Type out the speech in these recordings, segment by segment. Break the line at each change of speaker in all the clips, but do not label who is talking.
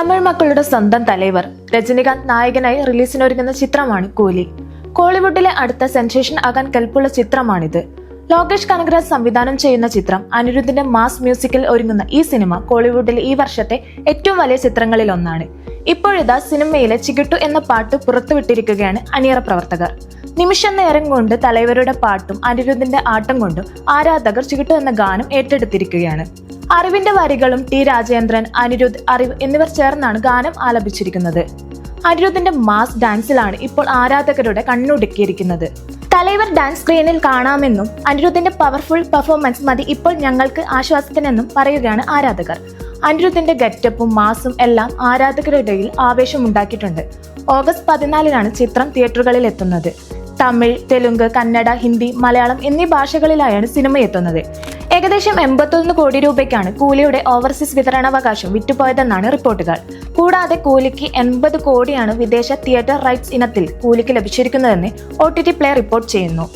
തമിഴ് മക്കളുടെ സ്വന്തം തലൈവർ രജനികാന്ത് നായകനായി റിലീസിനൊരുങ്ങുന്ന ചിത്രമാണ് കൂലി. കോളിവുഡിലെ അടുത്ത സെൻസേഷൻ ആകാൻ കെൽപ്പുള്ള ചിത്രമാണിത്. ലോകേഷ് കനകരാജ് സംവിധാനം ചെയ്യുന്ന ചിത്രം അനിരുദ്ധിന്റെ മാസ് മ്യൂസിക്കിൽ ഒരുങ്ങുന്ന ഈ സിനിമ കോളിവുഡിലെ ഈ വർഷത്തെ ഏറ്റവും വലിയ ചിത്രങ്ങളിൽ ഒന്നാണ്. ഇപ്പോഴിതാ സിനിമയിലെ ചികിട്ടു എന്ന പാട്ട് പുറത്തുവിട്ടിരിക്കുകയാണ് അണിയറ പ്രവർത്തകർ. നിമിഷ നേരം കൊണ്ട് തലൈവരുടെ പാട്ടും അനിരുദ്ധിന്റെ ആട്ടം കൊണ്ടും ആരാധകർ ചികിട്ടു എന്ന ഗാനം ഏറ്റെടുത്തിരിക്കുകയാണ്. അറിവിന്റെ വരികളും ടി രാജേന്ദ്രൻ, അനിരുദ്ധ്, അറിവ് എന്നിവർ ചേർന്നാണ് ഗാനം ആലപിച്ചിരിക്കുന്നത്. അനിരുദ്ധിന്റെ മാസ് ഡാൻസിലാണ് ഇപ്പോൾ ആരാധകരുടെ കണ്ണുടുക്കിയിരിക്കുന്നത്. തലൈവർ ഡാൻസ് സ്ക്രീനിൽ കാണാമെന്നും അനിരുദ്ധിന്റെ പവർഫുൾ പെർഫോമൻസ് മതി ഇപ്പോൾ ഞങ്ങൾക്ക് ആശ്വാസത്തിനെന്നും പറയുകയാണ് ആരാധകർ. അനിരുദ്ധിന്റെ ഗെറ്റപ്പും മാസും എല്ലാം ആരാധകരുടെ ആവേശമുണ്ടാക്കിയിട്ടുണ്ട്. ഓഗസ്റ്റ് 14-നാണ് ചിത്രം തിയേറ്ററുകളിൽ എത്തുന്നത്. തമിഴ്, തെലുങ്ക്, കന്നഡ, ഹിന്ദി, മലയാളം എന്നീ ഭാഷകളിലായാണ് സിനിമ എത്തുന്നത്. ഏകദേശം 81 കോടി രൂപയ്ക്കാണ് കൂലിയുടെ ഓവർസീസ് വിതരണാവകാശം വിറ്റുപോയതെന്നാണ് റിപ്പോർട്ടുകൾ. കൂടാതെ കൂലിക്ക് 80 കോടിയാണ് വിദേശ തിയേറ്റർ റൈറ്റ്സ് ഇനത്തിൽ കൂലിക്ക് ലഭിച്ചിരിക്കുന്നതെന്ന് OTT പ്ലേ റിപ്പോർട്ട് ചെയ്യുന്നു.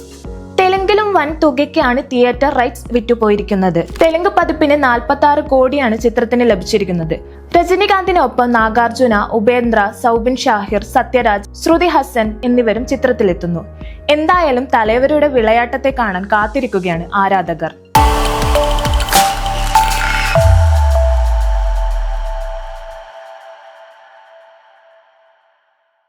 തെലുങ്കിലും വൻ തുകയ്ക്കാണ് തിയേറ്റർ റൈറ്റ്സ് വിറ്റുപോയിരിക്കുന്നത്. തെലുങ്ക് പതിപ്പിന് 46 കോടിയാണ് ചിത്രത്തിന് ലഭിച്ചിരിക്കുന്നത്. രജനികാന്തിനൊപ്പം നാഗാർജുന, ഉപേന്ദ്ര, സൗബിൻ ഷാഹിർ, സത്യരാജ്, ശ്രുതി ഹസൻ എന്നിവരും ചിത്രത്തിലെത്തുന്നു. എന്തായാലും തലൈവരുടെ വിളയാട്ടത്തെ കാണാൻ കാത്തിരിക്കുകയാണ് ആരാധകർ.